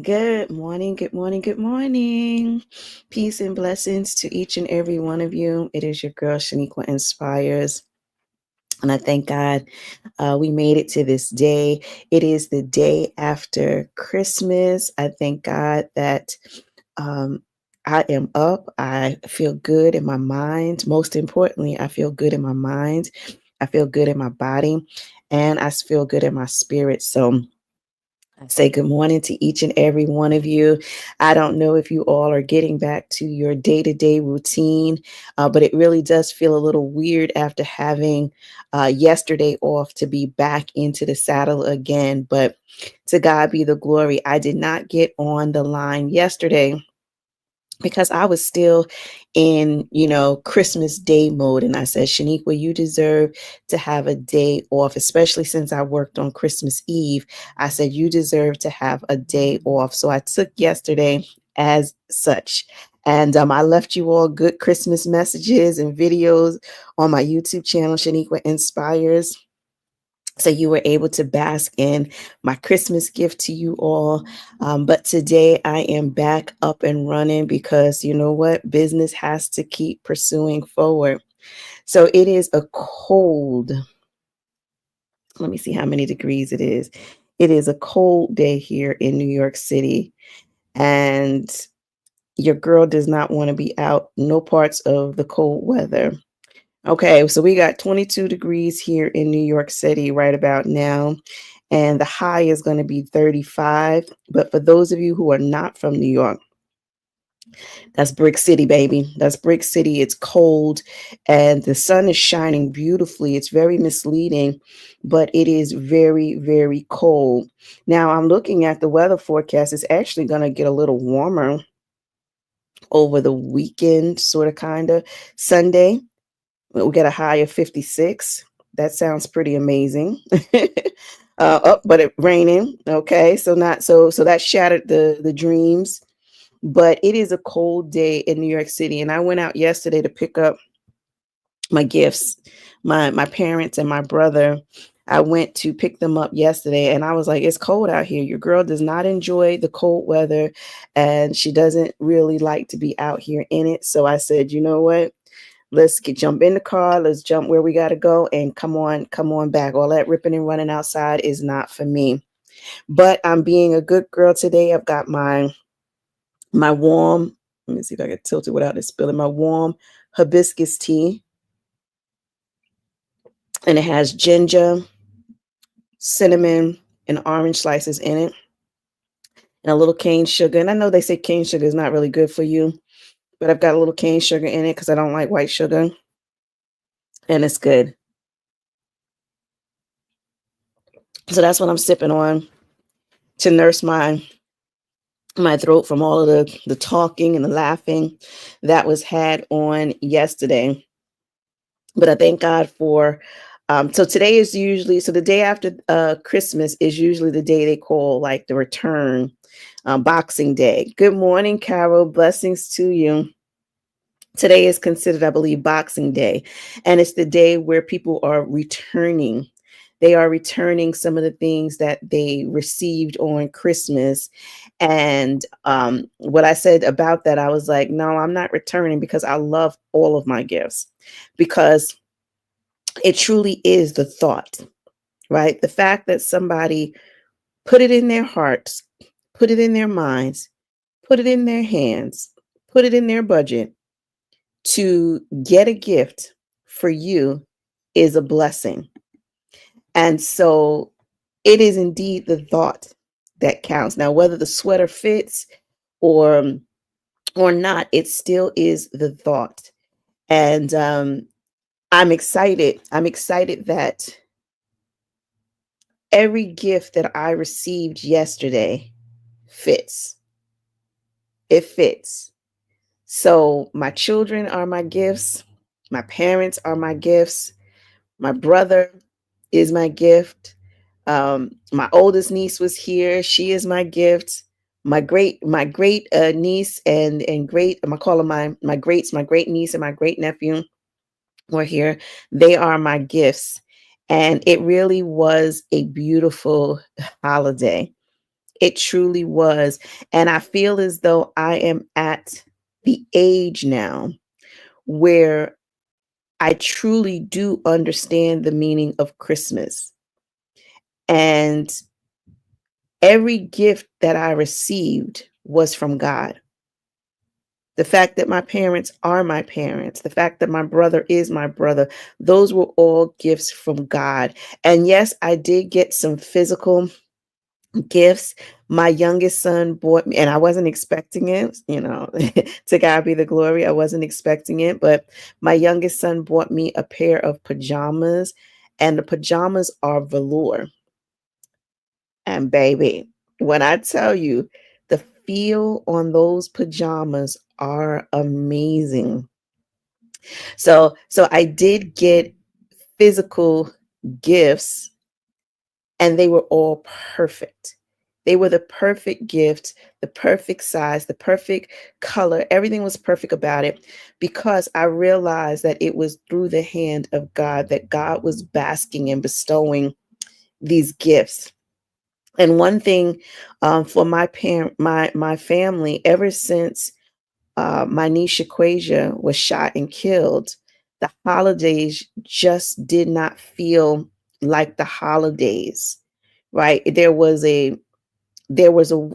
Good morning, good morning, good morning. Peace and blessings to each and every one of you. It is your girl, Shaniqua Inspires. And I thank God we made it to this day. It is the day after Christmas. I thank God that um, I am up. I feel good in my mind. Most importantly, I feel good in my mind. I feel good in my body. And I feel good in my spirit. So, I say good morning to each and every one of you. I don't know if you all are getting back to your day to day routine, but it really does feel a little weird after having yesterday off to be back into the saddle again. But to God be the glory. I did not get on the line yesterday because I was still in, Christmas Day mode. And I said, Shaniqua, you deserve to have a day off, especially since I worked on Christmas Eve. I said, you deserve to have a day off. So I took yesterday as such. And I left you all good Christmas messages and videos on my YouTube channel, Shaniqua Inspires. So you were able to bask in my Christmas gift to you all. But today I am back up and running because you know what? Business has to keep pursuing forward. So it is a cold. Let me see how many degrees it is. It is a cold day here in New York City. And your girl does not want to be out no parts of the cold weather. Okay, so we got 22 degrees here in New York City right about now, and the high is going to be 35. But for those of you who are not from New York, that's Brick City, baby. That's Brick City. It's cold and the sun is shining beautifully. It's very misleading, but it is very, very cold. Now, I'm looking at the weather forecast. It's actually going to get a little warmer over the weekend, sort of, kind of. Sunday, we'll get a high of 56. That sounds pretty amazing. But it raining. Okay, so not so that shattered the dreams. But it is a cold day in New York City, and I went out yesterday to pick up my gifts. My parents and my brother. I went to pick them up yesterday, and I was like, "It's cold out here. Your girl does not enjoy the cold weather, and she doesn't really like to be out here in it." So I said, "You know what? Jump in the car. Let's jump where we got to go and come on back. All that ripping and running outside is not for me." But I'm being a good girl today. I've got my warm, let me see if I can tilt it without it spilling, my warm hibiscus tea. And it has ginger, cinnamon, and orange slices in it, and a little cane sugar. And I know they say cane sugar is not really good for you, but I've got a little cane sugar in it because I don't like white sugar. And it's good. So that's what I'm sipping on to nurse my throat from all of the talking and the laughing that was had on yesterday. But I thank God for so today is usually, so the day after Christmas is usually the day they call like the return, Boxing Day. Good morning, Carol. Blessings to you. Today is considered, I believe, Boxing Day, and it's the day where people are returning. They are returning some of the things that they received on Christmas. And what I said about that, I was like, no, I'm not returning because I love all of my gifts, because it truly is the thought, right? The fact that somebody put it in their hearts, put it in their minds, put it in their hands, put it in their budget to get a gift for you is a blessing. And so it is indeed the thought that counts. Now, whether the sweater fits or or not, it still is the thought. And I'm excited. I'm excited that every gift that I received yesterday fits. It fits. So my children are my gifts. My parents are my gifts. My brother is my gift. My oldest niece was here. She is my gift. My great niece and great, I'm gonna call them my great niece and my great nephew were here. They are my gifts. And it really was a beautiful holiday. It truly was. And I feel as though I am at the age now where I truly do understand the meaning of Christmas. And every gift that I received was from God. The fact that my parents are my parents, the fact that my brother is my brother, those were all gifts from God. And yes, I did get some physical gifts. My youngest son bought me, and I wasn't expecting it, to God be the glory. I wasn't expecting it, but my youngest son bought me a pair of pajamas, and the pajamas are velour. And baby, when I tell you, the feel on those pajamas are amazing. So I did get physical gifts, and they were all perfect. They were the perfect gift, the perfect size, the perfect color. Everything was perfect about it because I realized that it was through the hand of God that God was basking and bestowing these gifts. And one thing, for my family, ever since my niece Shaquasia was shot and killed, the holidays just did not feel like the holidays, right? There was a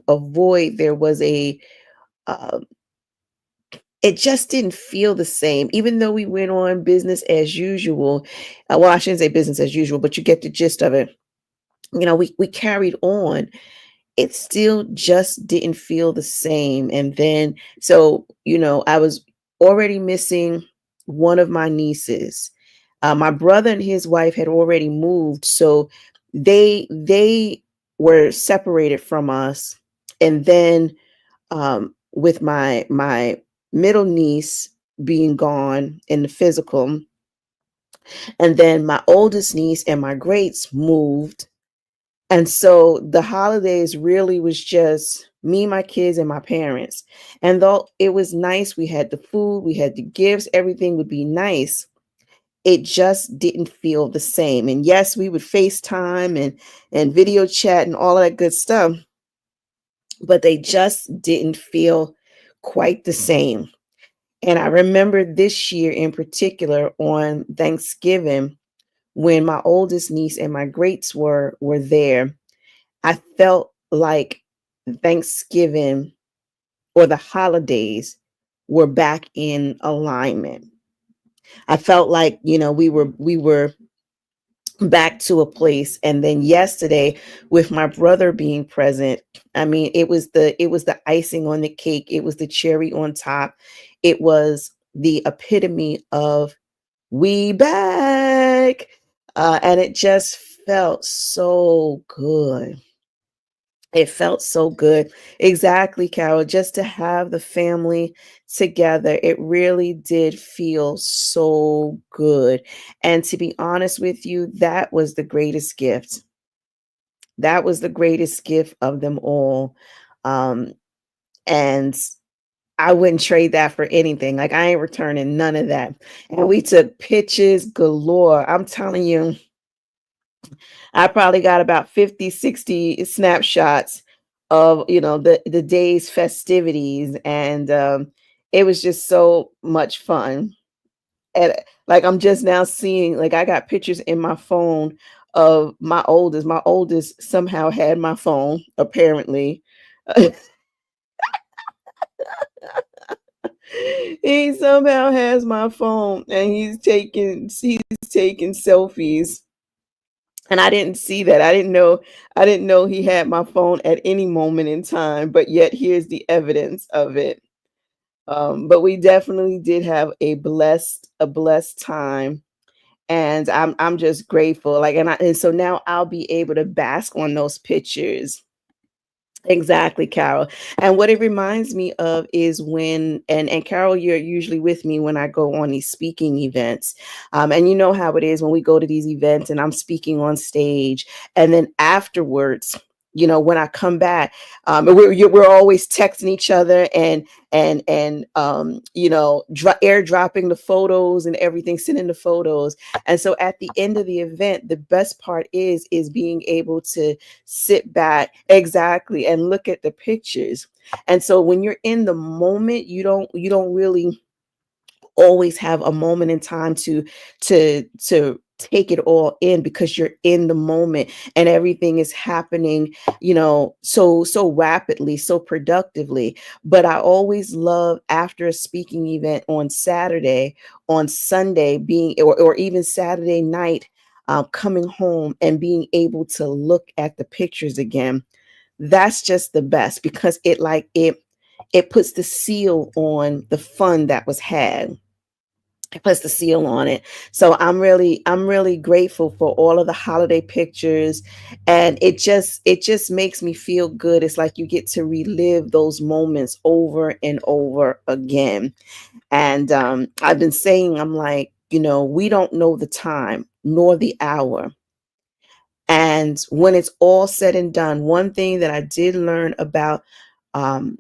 void. Uh, it just didn't feel the same, even though we went on business as usual. Well, I shouldn't say business as usual, but you get the gist of it. We carried on. It still just didn't feel the same. And then, so, I was already missing one of my nieces. My brother and his wife had already moved, so they were separated from us. And then, with my middle niece being gone in the physical, and then my oldest niece and my greats moved, and so the holidays really was just me, my kids, and my parents. And though it was nice, we had the food, we had the gifts, everything would be nice. It just didn't feel the same. And yes, we would FaceTime and video chat and all of that good stuff, but they just didn't feel quite the same. And I remember this year in particular on Thanksgiving when my oldest niece and my greats were there. I felt like Thanksgiving or the holidays were back in alignment. I felt like, we were back to a place. And then yesterday, with my brother being present, I mean, it was the icing on the cake. It was the cherry on top. It was the epitome of we back. And it just felt so good. It felt so good. Exactly, Carol. Just to have the family together, it really did feel so good. And to be honest with you, that was the greatest gift. That was the greatest gift of them all. Um, and I wouldn't trade that for anything. Like, I ain't returning none of that. And we took pictures galore. I'm telling you, I probably got about 50, 60 snapshots of, the day's festivities. And it was just so much fun. And like, I'm just now seeing, like, I got pictures in my phone of my oldest. My oldest somehow had my phone, apparently. He somehow has my phone, and he's taking selfies. And I didn't see that. I didn't know he had my phone at any moment in time, but yet here's the evidence of it. But we definitely did have a blessed time, and I'm just grateful. Like, and so now I'll be able to bask on those pictures. Exactly, Carol. And what it reminds me of is when, and Carol, you're usually with me when I go on these speaking events. And you know how it is when we go to these events and I'm speaking on stage, and then afterwards, when I come back, we're always texting each other and airdropping the photos and everything, sending the photos. And so at the end of the event, the best part is being able to sit back, exactly, and look at the pictures. And so when you're in the moment, you don't really always have a moment in time to take it all in, because you're in the moment and everything is happening, so rapidly, so productively. But I always love, after a speaking event on Saturday, on Sunday, being, or even Saturday night, coming home and being able to look at the pictures again. That's just the best, because it puts the seal on the fun that was had. It puts the seal on it. So I'm really grateful for all of the holiday pictures, and it just makes me feel good. It's like you get to relive those moments over and over again. And I've been saying, I'm like, we don't know the time nor the hour. And when it's all said and done, one thing that I did learn about um,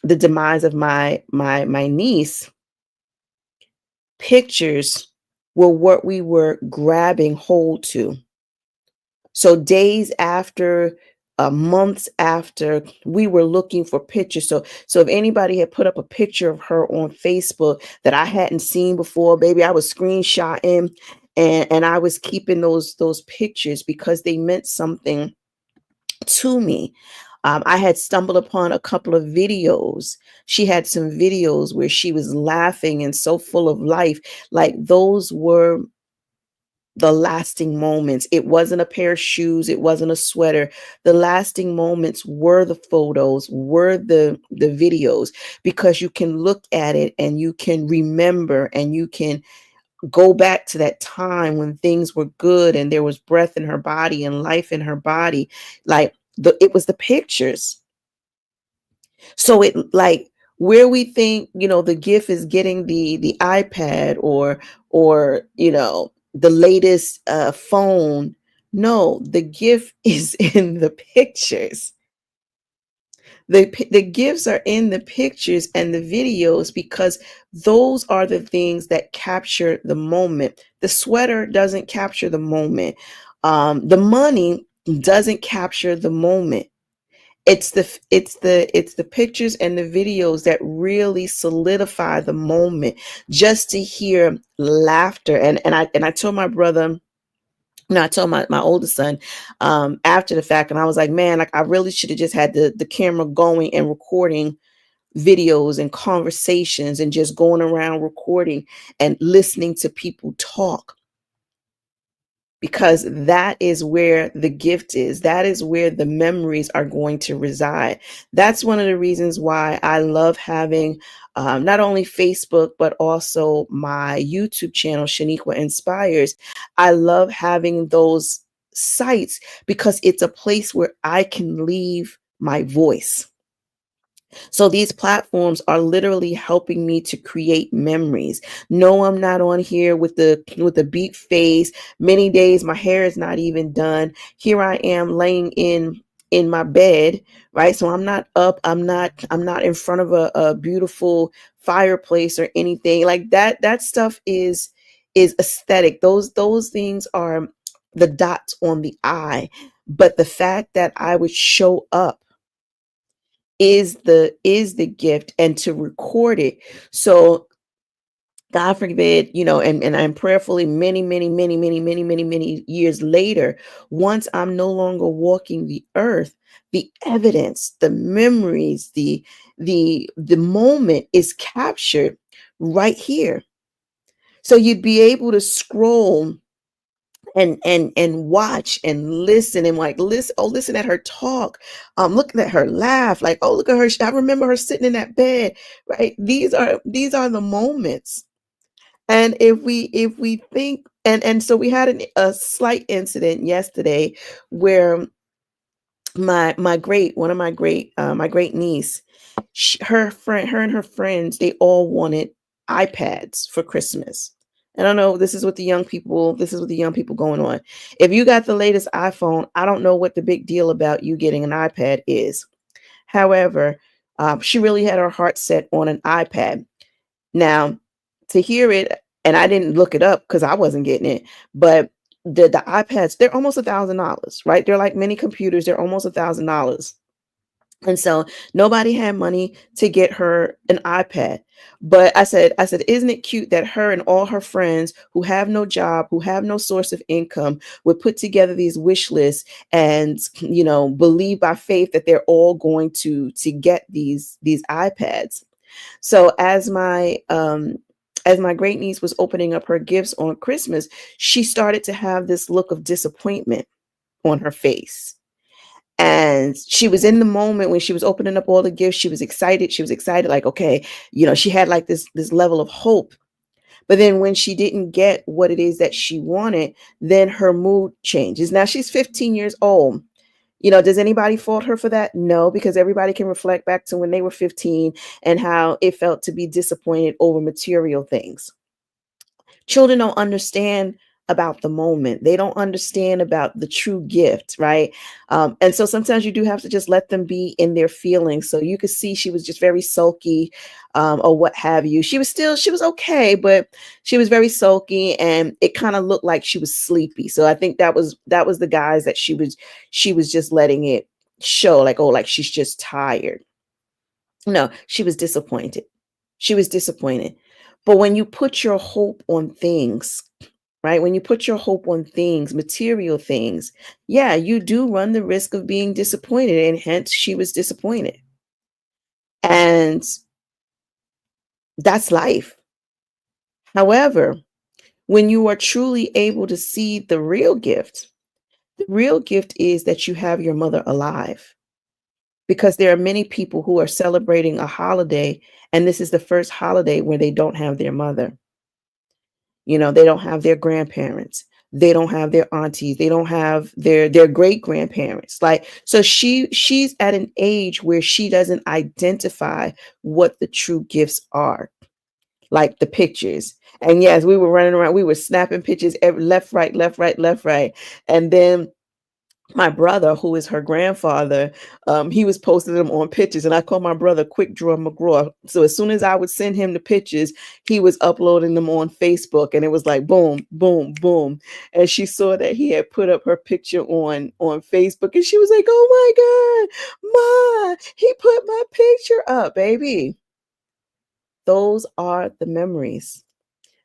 the demise of my niece, pictures were what we were grabbing hold to. So days after, months after, we were looking for pictures. So if anybody had put up a picture of her on Facebook that I hadn't seen before, baby, I was screenshotting, and I was keeping those pictures because they meant something to me. I had stumbled upon a couple of videos. She had some videos where she was laughing and so full of life. Like, those were the lasting moments. It wasn't a pair of shoes, it wasn't a sweater. The lasting moments were the photos, were the videos, because you can look at it and you can remember, and you can go back to that time when things were good and there was breath in her body and life in her body. Like, it was the pictures. So it, like, where we think, the gift is getting the iPad, or the latest phone. No, the gift is in the pictures. The gifts are in the pictures and the videos, because those are the things that capture the moment. The sweater doesn't capture the moment. The money doesn't capture the moment. It's the pictures and the videos that really solidify the moment. Just to hear laughter, and I told my brother, no, I told my oldest son, after the fact, and I was like, man, like, I really should have just had the camera going and recording videos and conversations, and just going around recording and listening to people talk, because that is where the gift is. That is where the memories are going to reside. That's one of the reasons why I love having, not only Facebook, but also my YouTube channel, Shaniqua Inspires. I love having those sites, because it's a place where I can leave my voice. So these platforms are literally helping me to create memories. No, I'm not on here with the beat face. Many days my hair is not even done. Here I am laying in my bed, right? So I'm not up. I'm not in front of a beautiful fireplace or anything like that. That stuff is aesthetic. Those things are the dots on the I. But the fact that I would show up is the gift, and to record it. So God forbid, and I'm prayerfully, many, many, many, many, many, many, many years later, once I'm no longer walking the earth, the evidence, the memories, the moment is captured right here. So you'd be able to scroll and watch and listen, and like, listen at her talk, looking at her laugh, like, oh, look at her, I remember her sitting in that bed, right? These are the moments. And if we think, and so we had a slight incident yesterday, where my great niece, her and her friends, they all wanted iPads for Christmas. I don't know. This is what the young people going on. If you got the latest iPhone, I don't know what the big deal about you getting an iPad is. However, she really had her heart set on an iPad. Now, to hear it, and I didn't look it up because I wasn't getting it, but the iPads, they're almost $1,000, right? They're like mini computers, they're almost $1,000. And so nobody had money to get her an iPad. But I said, isn't it cute that her and all her friends who have no job, who have no source of income, would put together these wish lists and, believe by faith that they're all going to get these iPads. So as my great niece was opening up her gifts on Christmas, she started to have this look of disappointment on her face. And she was in the moment when she was opening up all the gifts. She was excited. She was excited, like, okay, she had like this level of hope. But then when she didn't get what it is that she wanted, then her mood changes. Now she's 15 years old. Does anybody fault her for that? No, because everybody can reflect back to when they were 15 and how it felt to be disappointed over material things. Children don't understand about the moment. They don't understand about the true gift, right? And so sometimes you do have to just let them be in their feelings. So you could see she was just very sulky, or what have you. She was okay, but she was very sulky, and it kind of looked like she was sleepy. So I think that was the guys that she was just letting it show, like, oh, like she's just tired. No, she was disappointed. She was disappointed. But when you put your hope on things, right? When you put your hope on things, material things, yeah, you do run the risk of being disappointed. And hence, she was disappointed. And that's life. However, when you are truly able to see the real gift is that you have your mother alive. Because there are many people who are celebrating a holiday, and this is the first holiday where they don't have their mother. They don't have their grandparents. They don't have their aunties. They don't have their great grandparents. Like, so she's at an age where she doesn't identify what the true gifts are, like the pictures. And yes, we were running around, we were snapping pictures left, right, left, right, left, right. And then my brother, who is her grandfather, he was posting them on pictures, and I call my brother Quick Draw McGraw. So as soon as I would send him the pictures, he was uploading them on Facebook, and it was like boom, boom, boom. And she saw that he had put up her picture on Facebook, and she was like, "Oh my God, Ma, he put my picture up, baby." Those are the memories.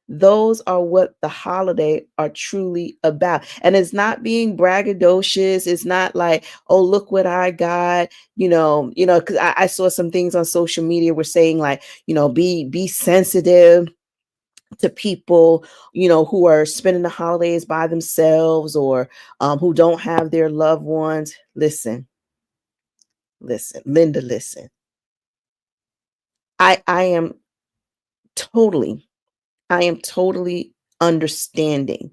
Those are what the holiday are truly about. And it's not being braggadocious. It's not like, oh, look what I got, because I saw some things on social media were saying like, be sensitive to people, who are spending the holidays by themselves, or who don't have their loved ones. Listen, Linda, listen. I am totally, I am totally understanding.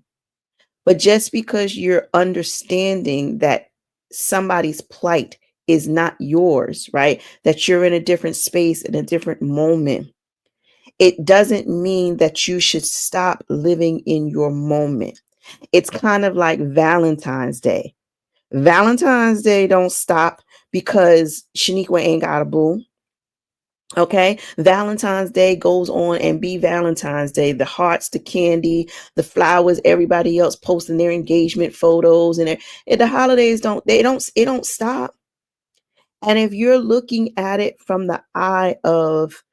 But just because you're understanding that somebody's plight is not yours, right? That you're in a different space, in a different moment, it doesn't mean that you should stop living in your moment. It's kind of like Valentine's Day. Valentine's Day don't stop because Shaniqua ain't got a boo. Okay, Valentine's Day goes on and be Valentine's Day. The hearts, the candy, the flowers, everybody else posting their engagement photos, and the holidays it don't stop. And if you're looking at it from the eye of,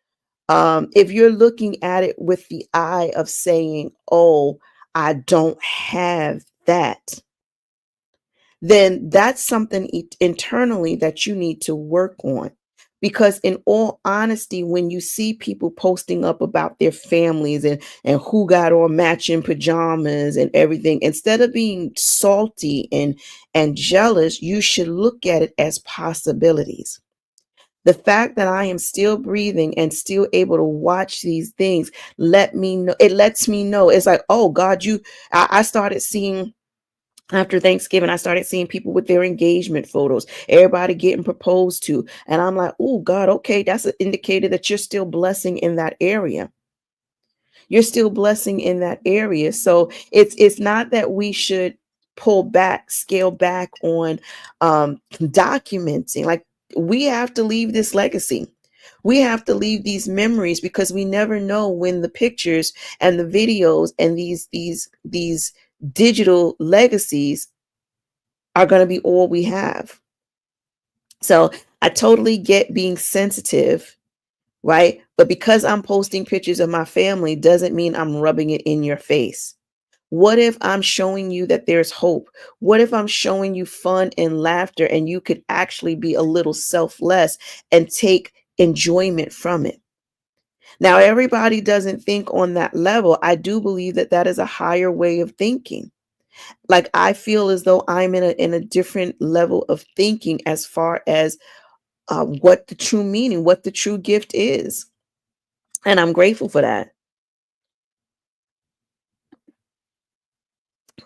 if you're looking at it with the eye of saying, "Oh, I don't have that," then that's something internally that you need to work on. Because in all honesty, when you see people posting up about their families and who got on matching pajamas and everything, instead of being salty and jealous, you should look at it as possibilities. The fact that I am still breathing and still able to watch these things, it lets me know. It's like, oh God, I started seeing, after Thanksgiving, I started seeing people with their engagement photos, everybody getting proposed to. And I'm like, oh, God, okay, that's an indicator that you're still blessing in that area. You're still blessing in that area. So it's not that we should pull back, scale back on documenting. Like, we have to leave this legacy. We have to leave these memories, because we never know when the pictures and the videos and these digital legacies are going to be all we have. So I totally get being sensitive, right? But because I'm posting pictures of my family doesn't mean I'm rubbing it in your face. What if I'm showing you that there's hope? What if I'm showing you fun and laughter, and you could actually be a little selfless and take enjoyment from it? Now, everybody doesn't think on that level. I do believe that that is a higher way of thinking. Like, I feel as though I'm in a different level of thinking as far as what the true meaning, what the true gift is. And I'm grateful for that.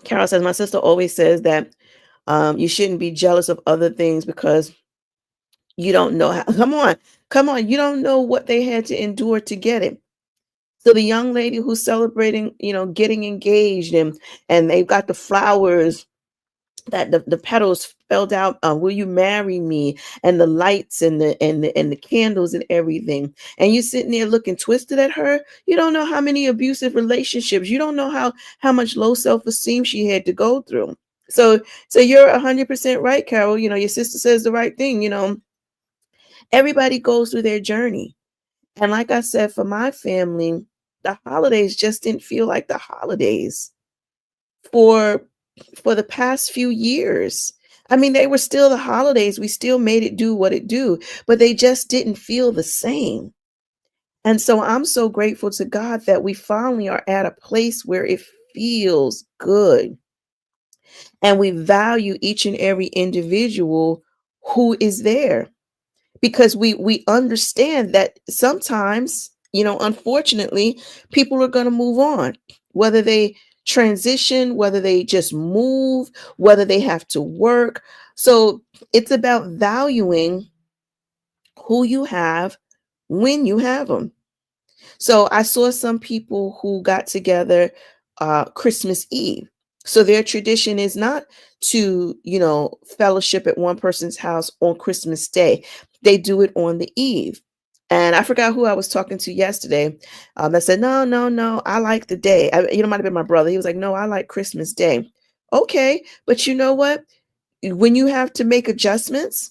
Carol says, my sister always says that you shouldn't be jealous of other things because you don't know how. Come on. You don't know what they had to endure to get it. So the young lady who's celebrating, getting engaged, and they've got the flowers that the petals spelled out, will you marry me, and the lights and the candles and everything, and you sitting there looking twisted at her. You don't know how many abusive relationships, you don't know how much low self-esteem she had to go through. So you're 100% right, Carol. Your sister says the right thing. Everybody goes through their journey. And like I said, for my family, the holidays just didn't feel like the holidays for the past few years. I mean, they were still the holidays. We still made it do what it do, but they just didn't feel the same. And so I'm so grateful to God that we finally are at a place where it feels good, and we value each and every individual who is there, because we understand that sometimes, unfortunately, people are going to move on, whether they transition, whether they just move, whether they have to work. So it's about valuing who you have when you have them. So I saw some people who got together Christmas Eve. So their tradition is not to, fellowship at one person's house on Christmas Day. They do it on the eve. And I forgot who I was talking to yesterday, that said, no, no, no, I like the day. It might have been my brother. He was like, no, I like Christmas Day. Okay. But you know what? When you have to make adjustments,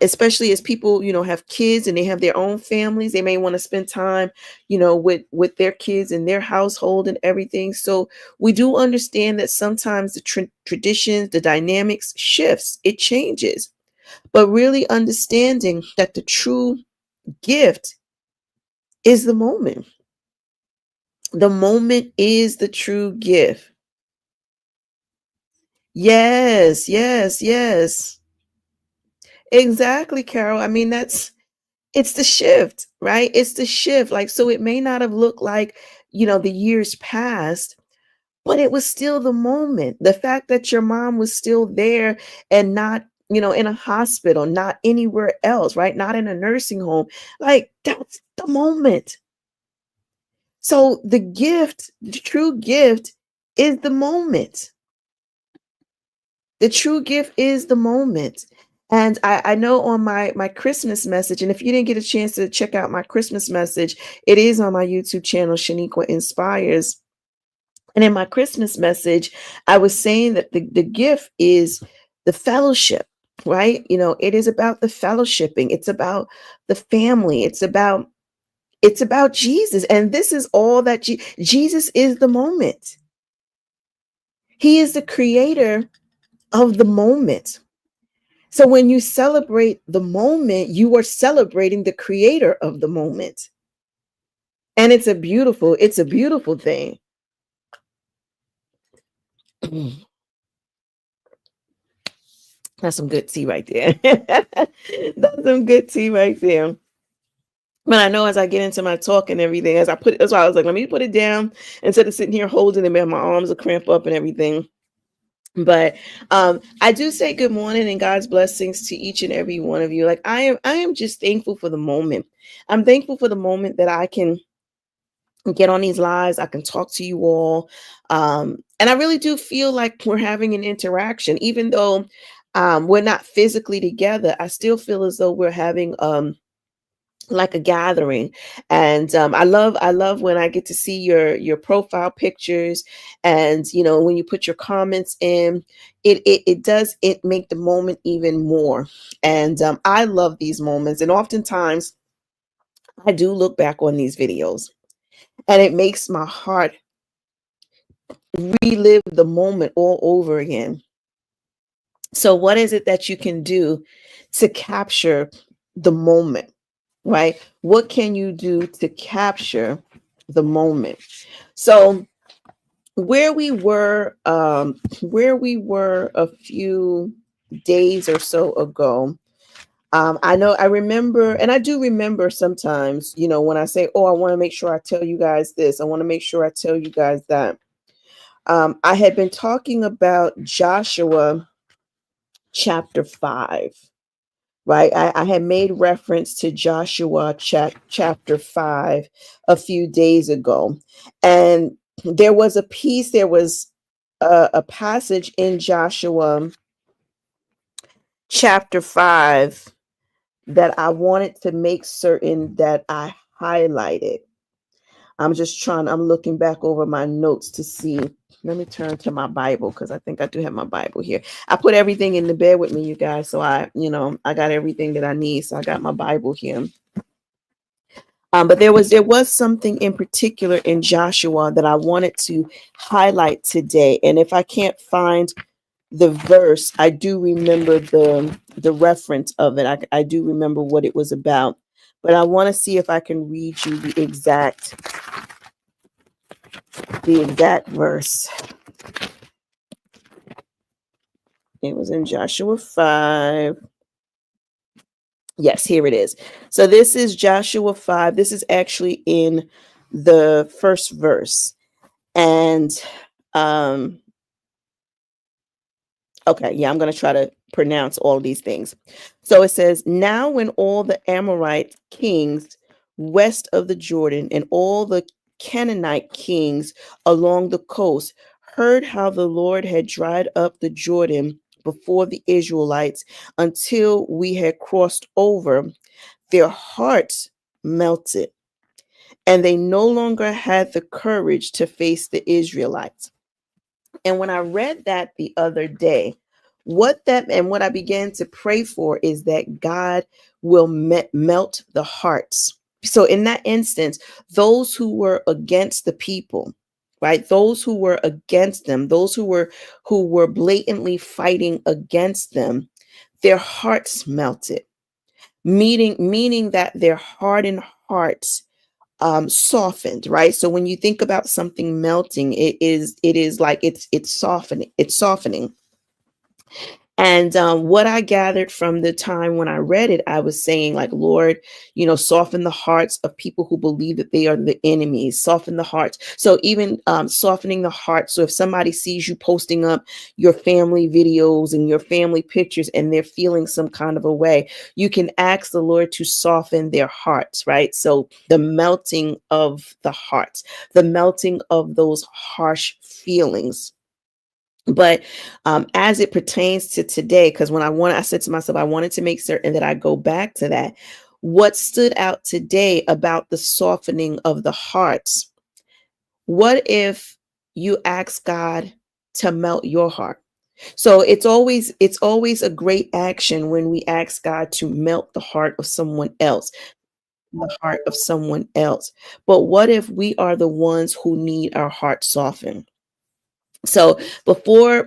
especially as people, have kids and they have their own families, they may want to spend time, with their kids and their household and everything. So we do understand that sometimes the traditions, the dynamics shifts, it changes, but really understanding that the true gift is the moment. The moment is the true gift. Yes, yes, yes. Exactly, Carol. I mean, it's the shift, right? It's the shift. Like, so it may not have looked like, the years past, but it was still the moment. The fact that your mom was still there and not, in a hospital, not anywhere else, right? Not in a nursing home. Like, that's the moment. So the true gift is the moment. The true gift is the moment. And I know on my Christmas message, and if you didn't get a chance to check out my Christmas message, it is on my YouTube channel, Shaniqua Inspires. And in my Christmas message, I was saying that the gift is the fellowship, right? It is about the fellowshipping. It's about the family. It's about Jesus. And this is all that Jesus is the moment. He is the creator of the moment. So when you celebrate the moment, you are celebrating the creator of the moment. And it's a beautiful thing. That's some good tea right there. That's some good tea right there. But I know as I get into my talk and everything, that's why I was like, let me put it down instead of sitting here holding it, man. My arms will cramp up and everything. But I do say good morning and God's blessings to each and every one of you. Like I am just thankful for the moment. I'm thankful for the moment that I can get on these lives. I can talk to you all. And I really do feel like we're having an interaction, even though we're not physically together. I still feel as though we're having like a gathering. And I love when I get to see your profile pictures, and when you put your comments in, it does it make the moment even more. And I love these moments, and oftentimes I do look back on these videos, and it makes my heart relive the moment all over again. So what is it that you can do to capture the moment, right? What can you do to capture the moment? So where we were a few days or so ago, I remember, and I do remember sometimes, when I say, oh, I want to make sure I tell you guys this, I want to make sure I tell you guys that. I had been talking about Joshua chapter 5, right? I had made reference to Joshua chapter 5 a few days ago. And there was a piece, there was a passage in Joshua chapter 5 that I wanted to make certain that I highlighted. I'm looking back over my notes to see. Let me turn to my Bible because I think I do have my Bible here. I put everything in the bed with me, you guys. So I got everything that I need. So I got my Bible here. But there was something in particular in Joshua that I wanted to highlight today. And if I can't find the verse, I do remember the reference of it. I do remember what it was about. But I want to see if I can read you the exact verse. It was in Joshua 5. Yes, here it is. So this is Joshua 5. This is actually in the first verse. And um okay, yeah, I'm going to try to pronounce all these things. So it says, now when all the Amorite kings west of the Jordan and all the Canaanite kings along the coast heard how the Lord had dried up the Jordan before the Israelites until we had crossed over, their hearts melted, and they no longer had the courage to face the Israelites. And when I read that the other day, what I began to pray for is that God will melt the hearts. So in that instance, those who were against the people, right? Those who were against them, those who were blatantly fighting against them, their hearts melted. Meaning that their hardened hearts softened, right? So when you think about something melting, it is like it's softening. And what I gathered from the time when I read it, I was saying, like, Lord, soften the hearts of people who believe that they are the enemies, soften the hearts. So even softening the heart. So if somebody sees you posting up your family videos and your family pictures and they're feeling some kind of a way, you can ask the Lord to soften their hearts, right? So the melting of the hearts, the melting of those harsh feelings. But as it pertains to today, because I said to myself, I wanted to make certain that I go back to that. What stood out today about the softening of the hearts? What if you ask God to melt your heart? So it's always a great action when we ask God to melt the heart of someone else, the heart of someone else. But what if we are the ones who need our heart softened? So before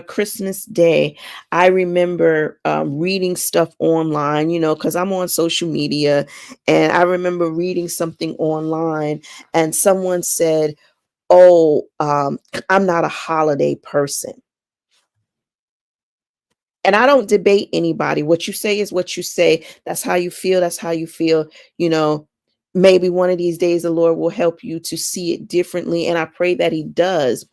Christmas Day, I remember reading stuff online, because I'm on social media, and I remember reading something online, and someone said, "Oh, I'm not a holiday person." And I don't debate anybody. What you say is what you say. That's how you feel. That's how you feel. You know, maybe one of these days the Lord will help you to see it differently. And I pray that He does.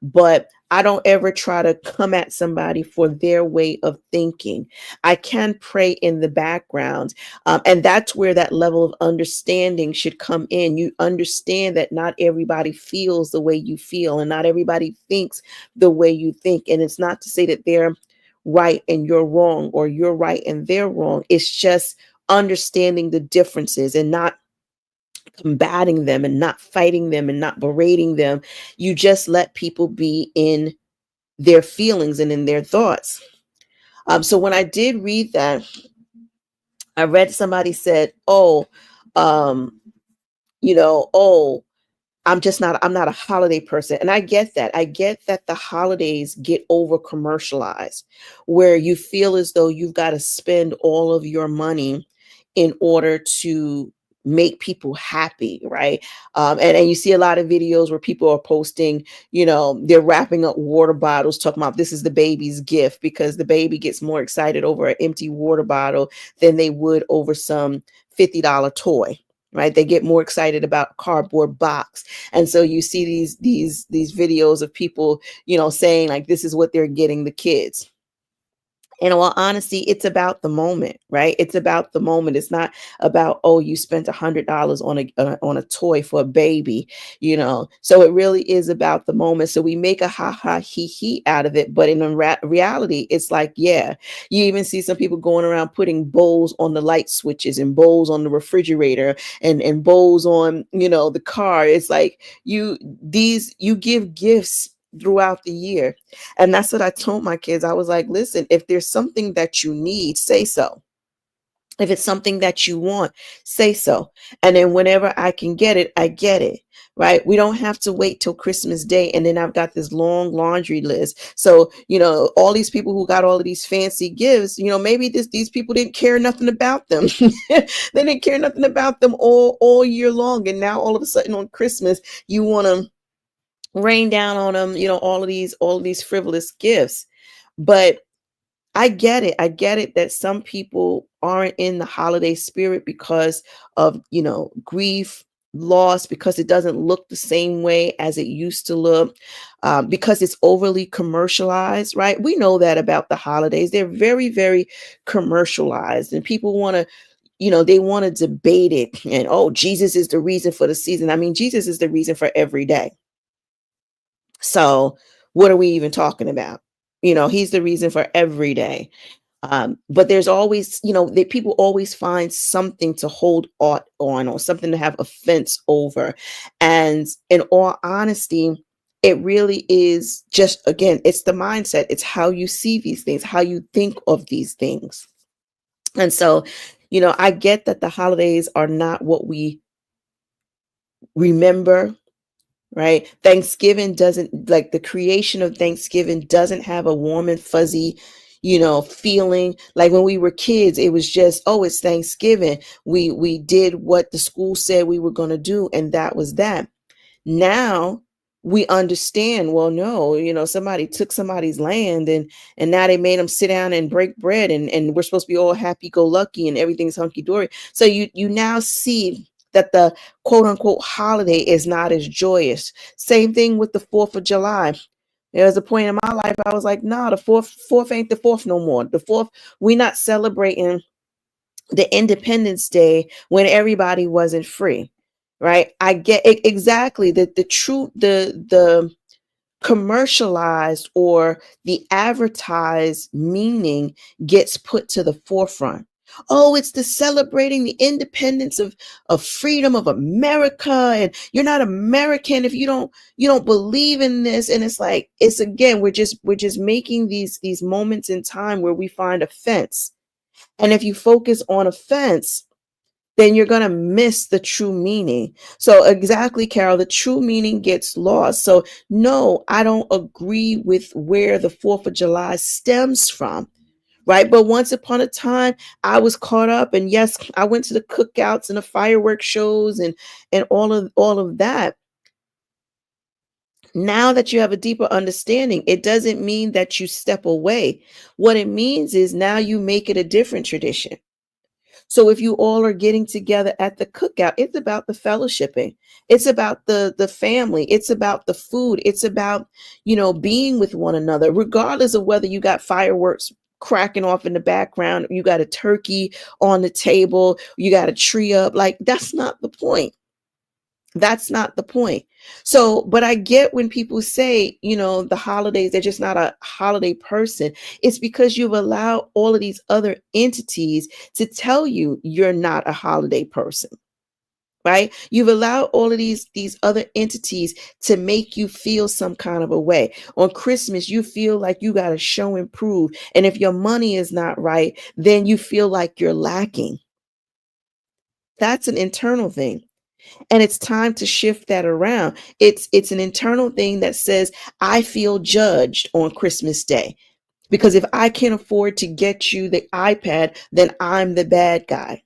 But I don't ever try to come at somebody for their way of thinking. I can pray in the background. And that's where that level of understanding should come in. You understand that not everybody feels the way you feel, and not everybody thinks the way you think. And it's not to say that they're right and you're wrong, or you're right and they're wrong. It's just understanding the differences and not combating them and not fighting them and not berating them. You just let people be in their feelings and in their thoughts. So when I did read that, I read somebody said, "Oh, um, oh, I'm not a holiday person." And I get that. I get that the holidays get over commercialized, where you feel as though you've got to spend all of your money in order to make people happy, right? And you see a lot of videos where people are posting, they're wrapping up water bottles, talking about this is the baby's gift, because the baby gets more excited over an empty water bottle than they would over some $50 toy. Right, they get more excited about a cardboard box. And so you see these videos of people, saying like this is what they're getting the kids. In all honesty, it's about the moment, right? It's about the moment. It's not about, oh, you spent $100 on a toy for a baby, So it really is about the moment. So we make a ha ha he he out of it, but in reality, it's like, yeah, you even see some people going around putting bowls on the light switches and bowls on the refrigerator and bowls on, the car. It's like you give gifts throughout the year. And that's what I told my kids. I was like, listen, if there's something that you need, say so. If it's something that you want, say so. And then whenever I can get it, I get it. Right. We don't have to wait till Christmas Day. And then I've got this long laundry list. So, all these people who got all of these fancy gifts, maybe these people didn't care nothing about them. They didn't care nothing about them all year long. And now all of a sudden on Christmas, you want to rain down on them, all of these frivolous gifts. But I get it. I get it that some people aren't in the holiday spirit because of, grief, loss, because it doesn't look the same way as it used to look, because it's overly commercialized, right? We know that about the holidays. They're very, very commercialized, and people want to, they want to debate it. And, oh, Jesus is the reason for the season. I mean, Jesus is the reason for every day. So what are we even talking about? He's the reason for every day. But there's always, that people always find something to hold on, or something to have offense over. And in all honesty, it really is just, again, it's the mindset. It's how you see these things, how you think of these things. And so, I get that the holidays are not what we remember. Right. Thanksgiving doesn't, like, the creation of Thanksgiving doesn't have a warm and fuzzy, feeling. Like when we were kids, it was just, oh, it's Thanksgiving. We did what the school said we were going to do. And that was that. Now we understand, well, no, somebody took somebody's land, and now they made them sit down and break bread, and we're supposed to be all happy go lucky and everything's hunky dory. So you now see that the quote unquote holiday is not as joyous. Same thing with the 4th of July. There was a point in my life I was like, nah, the fourth ain't the fourth no more. The fourth, we not celebrating the Independence Day when everybody wasn't free. Right. I get it, exactly, that the commercialized or the advertised meaning gets put to the forefront. Oh, it's the celebrating the independence of freedom of America, and you're not American if you don't believe in this. And it's like, it's, again, we're just making these moments in time where we find offense. And if you focus on offense, then you're going to miss the true meaning. So exactly, Carol, the true meaning gets lost. So no, I don't agree with where the 4th of July stems from. Right. But once upon a time, I was caught up, and yes, I went to the cookouts and the fireworks shows and all of that. Now that you have a deeper understanding, it doesn't mean that you step away. What it means is now you make it a different tradition. So if you all are getting together at the cookout, it's about the fellowshipping. It's about the family. It's about the food. It's about, being with one another, regardless of whether you got fireworks cracking off in the background, you got a turkey on the table, you got a tree up. Like, that's not the point. That's not the point. So, but I get when people say, the holidays, they're just not a holiday person. It's because you've allowed all of these other entities to tell you you're not a holiday person. Right? You've allowed all of these other entities to make you feel some kind of a way. On Christmas, you feel like you got to show and prove. And if your money is not right, then you feel like you're lacking. That's an internal thing. And it's time to shift that around. It's an internal thing that says, I feel judged on Christmas Day. Because if I can't afford to get you the iPad, then I'm the bad guy.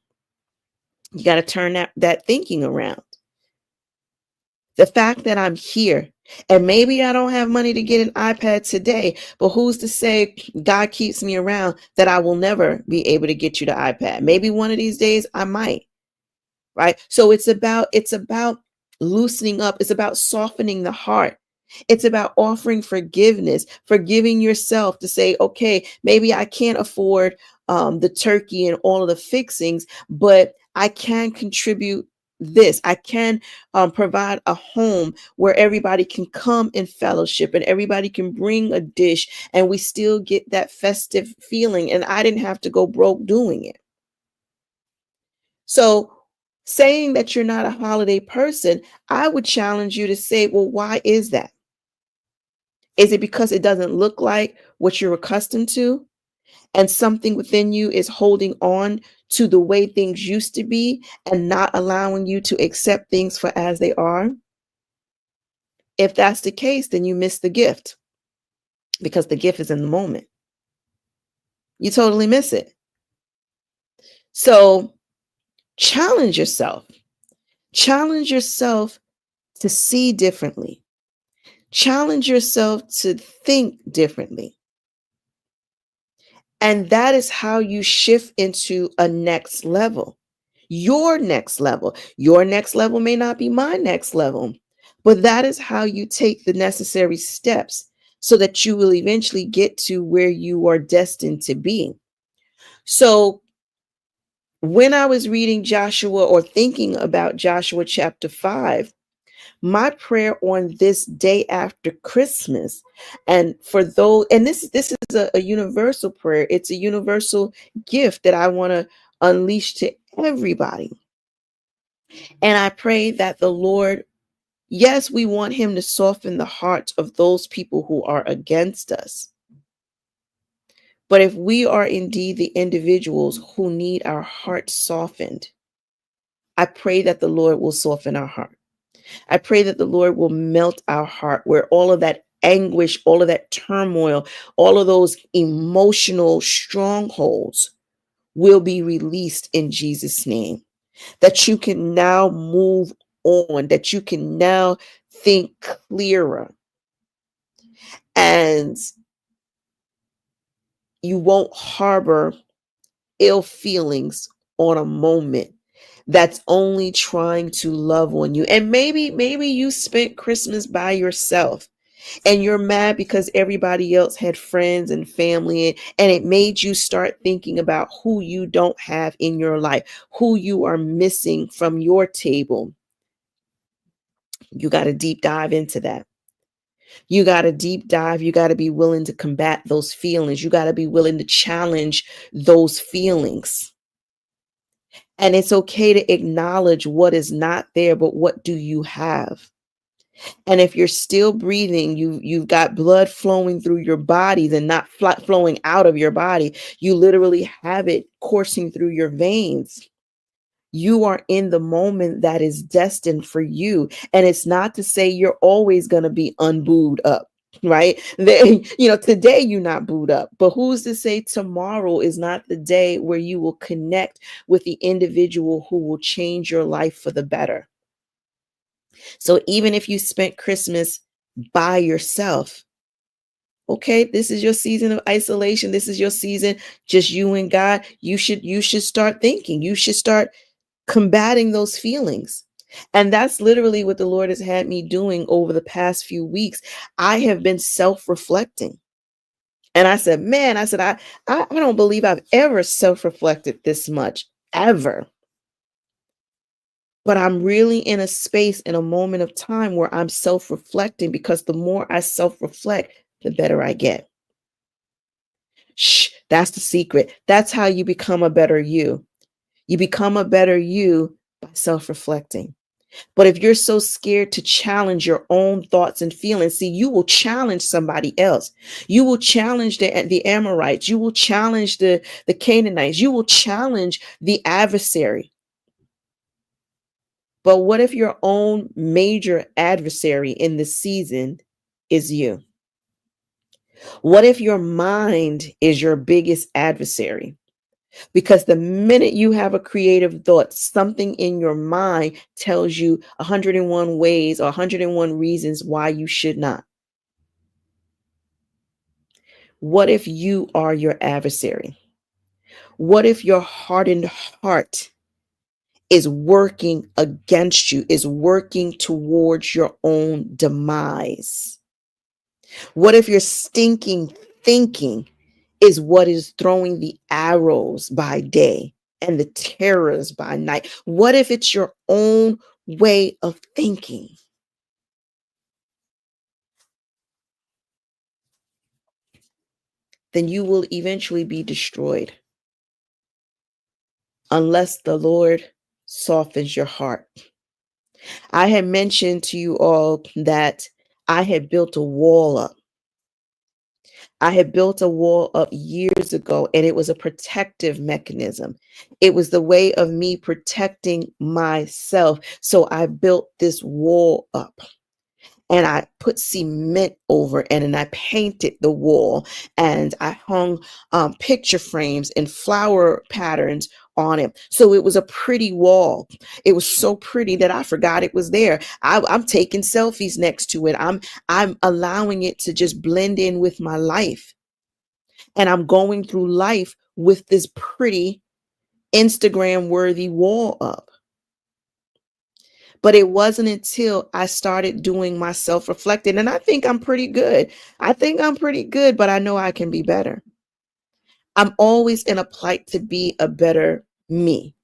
You got to turn that thinking around. The fact that I'm here, and maybe I don't have money to get an iPad today, but who's to say God keeps me around that I will never be able to get you the iPad? Maybe one of these days I might. Right? So it's about loosening up. It's about softening the heart. It's about offering forgiveness, forgiving yourself to say, okay, maybe I can't afford the turkey and all of the fixings, but I can contribute this. I can provide a home where everybody can come in fellowship and everybody can bring a dish and we still get that festive feeling. And I didn't have to go broke doing it. So, saying that you're not a holiday person, I would challenge you to say, well, why is that? Is it because it doesn't look like what you're accustomed to? And something within you is holding on to the way things used to be and not allowing you to accept things for as they are? If that's the case, then you miss the gift because the gift is in the moment. You totally miss it. So challenge yourself. Challenge yourself to see differently. Challenge yourself to think differently. And that is how you shift into a next level. Your next level. Your next level may not be my next level, but that is how you take the necessary steps so that you will eventually get to where you are destined to be. So, when I was reading Joshua or thinking about Joshua chapter 5, my prayer on this day after Christmas, and for those, and this is a universal prayer. It's a universal gift that I want to unleash to everybody. And I pray that the Lord, yes, we want him to soften the hearts of those people who are against us. But if we are indeed the individuals who need our hearts softened, I pray that the Lord will soften our heart. I pray that the Lord will melt our heart where all of that anguish, all of that turmoil, all of those emotional strongholds will be released in Jesus' name. That you can now move on, that you can now think clearer, and you won't harbor ill feelings on a moment that's only trying to love on you. And maybe you spent Christmas by yourself and you're mad because everybody else had friends and family, and it made you start thinking about who you don't have in your life, who you are missing from your table. You got to deep dive into that. You got to deep dive. You got to be willing to combat those feelings. You got to be willing to challenge those feelings. And it's okay to acknowledge what is not there, but what do you have? And if you're still breathing, you've got blood flowing through your body, then not flowing out of your body. You literally have it coursing through your veins. You are in the moment that is destined for you. And it's not to say you're always going to be unbooed up, right? Today you're not booed up, but who's to say tomorrow is not the day where you will connect with the individual who will change your life for the better? So even if you spent Christmas by yourself, Okay, this is your season of isolation. This is your season, just you and God. You should start thinking. You should start combating those feelings. And that's literally what the Lord has had me doing over the past few weeks. I have been self-reflecting. And I said, man, I don't believe I've ever self-reflected this much, ever. But I'm really in a space, in a moment of time where I'm self-reflecting, because the more I self-reflect, the better I get. Shh, that's the secret. That's how you become a better you. You become a better you by self-reflecting. But if you're so scared to challenge your own thoughts and feelings, see, you will challenge somebody else. You will challenge the Amorites. You will challenge the Canaanites. You will challenge the adversary. But what if your own major adversary in this season is you? What if your mind is your biggest adversary? Because the minute you have a creative thought, something in your mind tells you 101 ways or 101 reasons why you should not. What if you are your adversary? What if your hardened heart is working against you, is working towards your own demise? What if your stinking thinking is what is throwing the arrows by day and the terrors by night? What if it's your own way of thinking? Then you will eventually be destroyed unless the Lord softens your heart. I had mentioned to you all that I had built a wall up. I had built a wall up years ago, and it was a protective mechanism. It was the way of me protecting myself. So I built this wall up. And I put cement over it, and I painted the wall, and I hung picture frames and flower patterns on it. So it was a pretty wall. It was so pretty that I forgot it was there. I'm taking selfies next to it. I'm allowing it to just blend in with my life. And I'm going through life with this pretty Instagram worthy wall up. But it wasn't until I started doing my self reflecting. And I think I'm pretty good. I think I'm pretty good, but I know I can be better. I'm always in a plight to be a better me.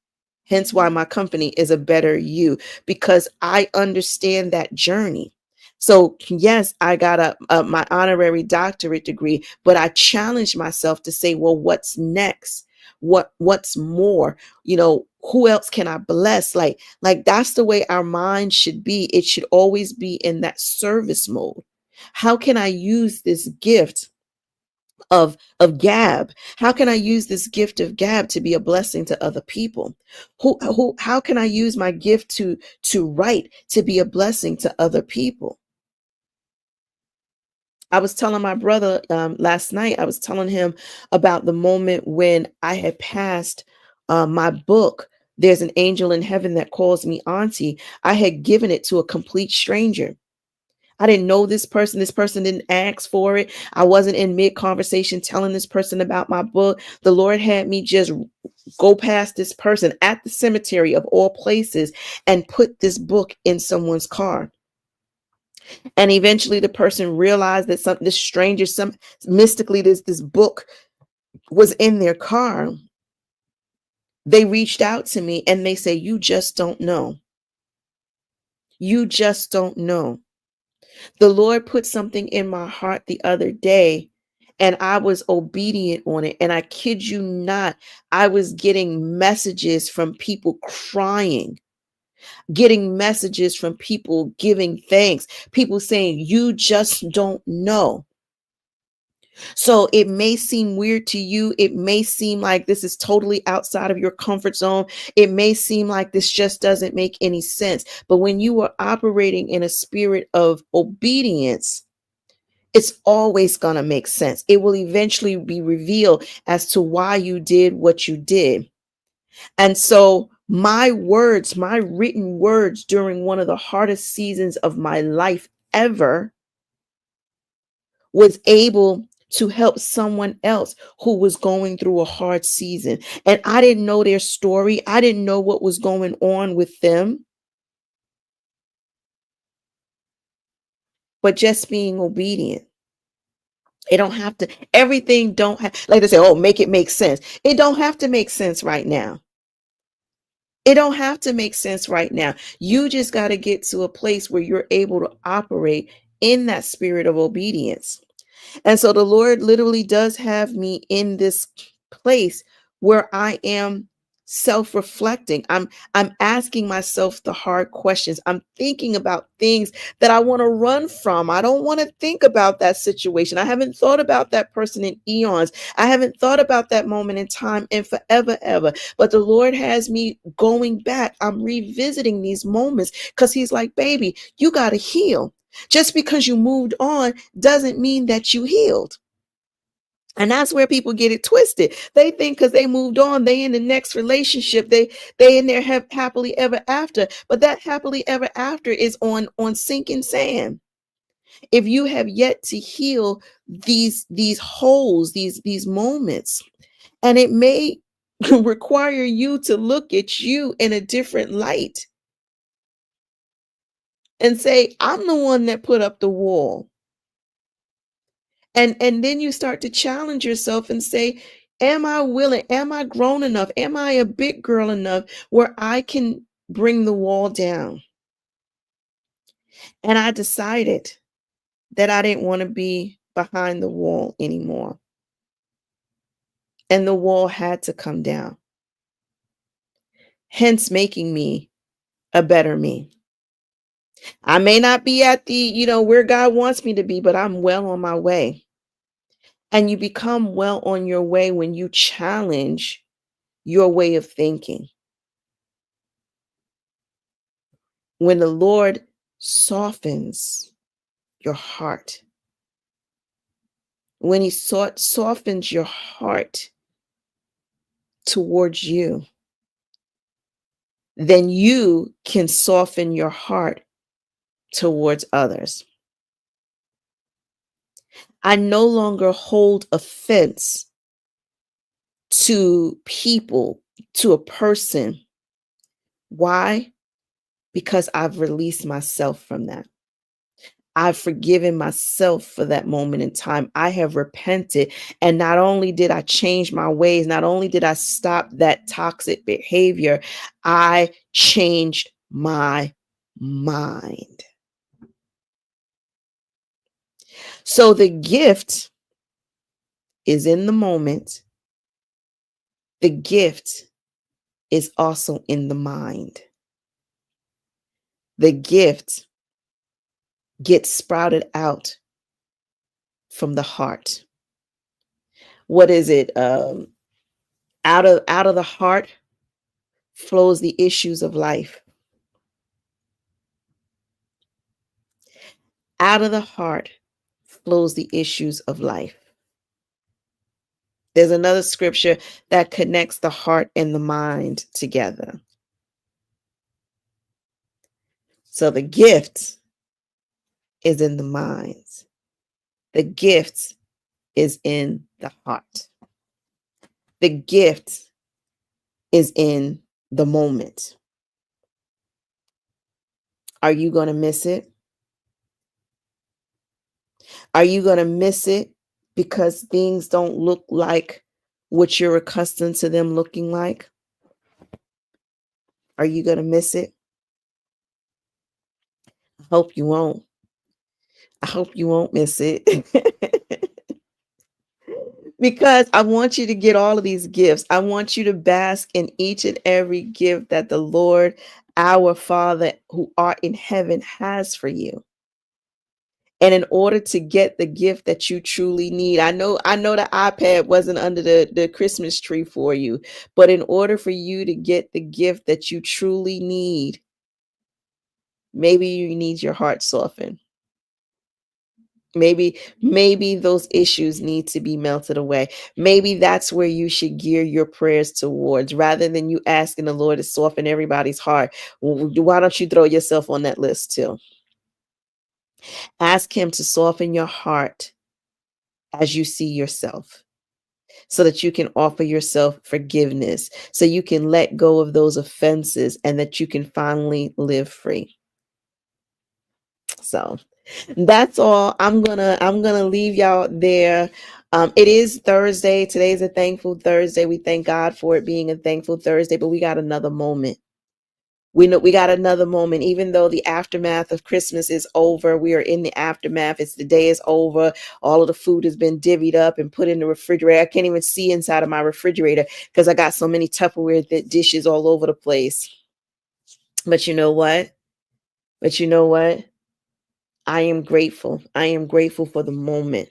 Hence why my company is a better you, because I understand that journey. So yes, I got my honorary doctorate degree, but I challenged myself to say, well, what's next? What's more? Who else can I bless? Like that's the way our mind should be. It should always be in that service mode. How can I use this gift of gab? How can I use this gift of gab to be a blessing to other people? How can I use my gift to write to be a blessing to other people? I was telling my brother last night, I was telling him about the moment when I had passed my book, There's an Angel in Heaven That Calls Me Auntie. I had given it to a complete stranger. I didn't know this person. This person didn't ask for it. I wasn't in mid conversation telling this person about my book. The Lord had me just go past this person at the cemetery of all places and put this book in someone's car. And eventually the person realized that this stranger, mystically, this book was in their car. They reached out to me and they say, you just don't know. You just don't know. The Lord put something in my heart the other day, and I was obedient on it. And I kid you not, I was getting messages from people crying, getting messages from people giving thanks, people saying, you just don't know. So it may seem weird to you. It may seem like this is totally outside of your comfort zone. It may seem like this just doesn't make any sense. But when you are operating in a spirit of obedience, it's always going to make sense. It will eventually be revealed as to why you did what you did. And so my words, my written words during one of the hardest seasons of my life ever, was able to help someone else who was going through a hard season. And I didn't know their story. I didn't know what was going on with them, but just being obedient. It don't have to, everything don't have, like they say, oh, make it make sense. It don't have to make sense right now. It don't have to make sense right now. You just got to get to a place where you're able to operate in that spirit of obedience. And so the Lord literally does have me in this place where I am self-reflecting. I'm asking myself the hard questions. I'm thinking about things that I want to run from. I don't want to think about that situation. I haven't thought about that person in eons. I haven't thought about that moment in time in forever ever. But the Lord has me going back. I'm revisiting these moments because he's like, baby, you got to heal. Just because you moved on doesn't mean that you healed. And that's where people get it twisted. They think because they moved on, they in the next relationship, they in there happily ever after. But that happily ever after is on sinking sand. If you have yet to heal these holes, these moments, and it may require you to look at you in a different light and say, I'm the one that put up the wall. And then you start to challenge yourself and say, am I willing? Am I grown enough? Am I a big girl enough where I can bring the wall down? And I decided that I didn't want to be behind the wall anymore. And the wall had to come down, hence making me a better me. I may not be at the, where God wants me to be, but I'm well on my way. And you become well on your way when you challenge your way of thinking. When the Lord softens your heart, when he softens your heart towards you, then you can soften your heart towards others. I no longer hold offense to people, to a person. Why? Because I've released myself from that. I've forgiven myself for that moment in time. I have repented. And not only did I change my ways, not only did I stop that toxic behavior, I changed my mind. So the gift is in the moment. The gift is also in the mind. The gift gets sprouted out from the heart. What is it? Out of the heart flows the issues of life. Out of the heart flows the issues of life. There's another scripture that connects the heart and the mind together. So the gift is in the mind. The gift is in the heart. The gift is in the moment. Are you going to miss it? Are you going to miss it because things don't look like what you're accustomed to them looking like? Are you going to miss it? I hope you won't. I hope you won't miss it. Because I want you to get all of these gifts. I want you to bask in each and every gift that the Lord, our Father who art in heaven, has for you. And in order to get the gift that you truly need, I know the iPad wasn't under the Christmas tree for you, but in order for you to get the gift that you truly need, maybe you need your heart softened. Maybe those issues need to be melted away. Maybe that's where you should gear your prayers towards, rather than you asking the Lord to soften everybody's heart. Why don't you throw yourself on that list too? Ask him to soften your heart as you see yourself, so that you can offer yourself forgiveness, so you can let go of those offenses, and that you can finally live free. So that's all. I'm gonna leave y'all there. It is Thursday. Today's a thankful Thursday. We thank God for it being a thankful Thursday, but we got another moment. We know we got another moment. Even though the aftermath of Christmas is over, we are in the aftermath. It's the day is over. All of the food has been divvied up and put in the refrigerator. I can't even see inside of my refrigerator because I got so many Tupperware dishes all over the place. But you know what? But you know what? I am grateful. I am grateful for the moment,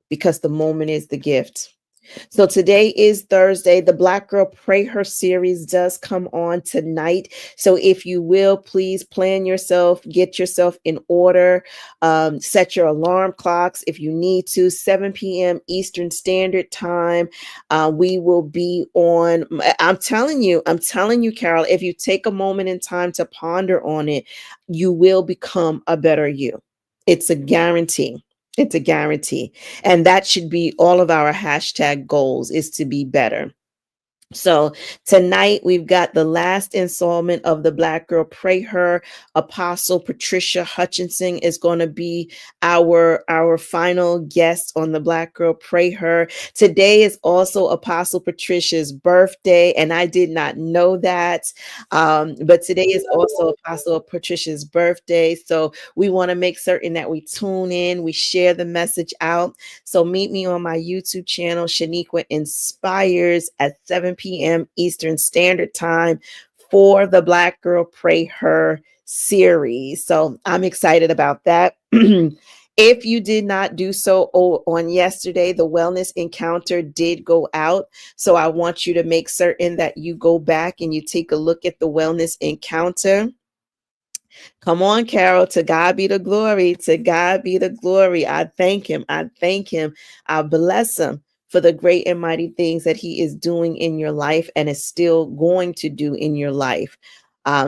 because the moment is the gift. So today is Thursday. The Black Girl Pray Her series does come on tonight. So if you will, please plan yourself, get yourself in order, set your alarm clocks if you need to. 7 p.m. Eastern Standard Time. We will be on. I'm telling you, Carol, if you take a moment in time to ponder on it, you will become a better you. It's a guarantee. It's a guarantee. And that should be all of our hashtag goals, is to be better. So tonight we've got the last installment of the Black Girl Pray Her. Apostle Patricia Hutchinson is going to be our final guest on the Black Girl Pray Her. Today is also Apostle Patricia's birthday, and I did not know that. But today is also Apostle Patricia's birthday, so we want to make certain that we tune in, we share the message out. So meet me on my YouTube channel, Shaniqua Inspires, at 7 p.m. Eastern Standard Time for the Black Girl Pray Her series. So I'm excited about that. If you did not do so on yesterday, the wellness encounter did go out. So I want you to make certain that you go back and you take a look at the wellness encounter. Come on, Carol. To God be the glory. To God be the glory. I thank him. I thank him. I bless him for the great and mighty things that he is doing in your life and is still going to do in your life.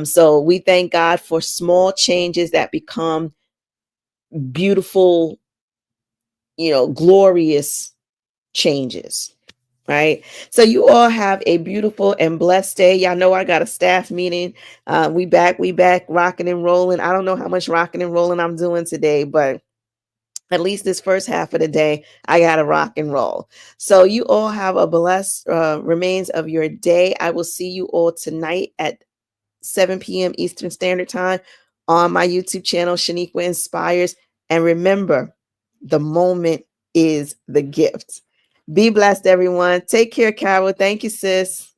So we thank God for small changes that become beautiful, glorious changes. Right. So you all have a beautiful and blessed day. Y'all know I got a staff meeting. We back rocking and rolling. I don't know how much rocking and rolling I'm doing today, but at least this first half of the day, I got to rock and roll. So you all have a blessed remains of your day. I will see you all tonight at 7 p.m. Eastern Standard Time on my YouTube channel, Shaniqua Inspires. And remember, the moment is the gift. Be blessed, everyone. Take care, Carol. Thank you, sis.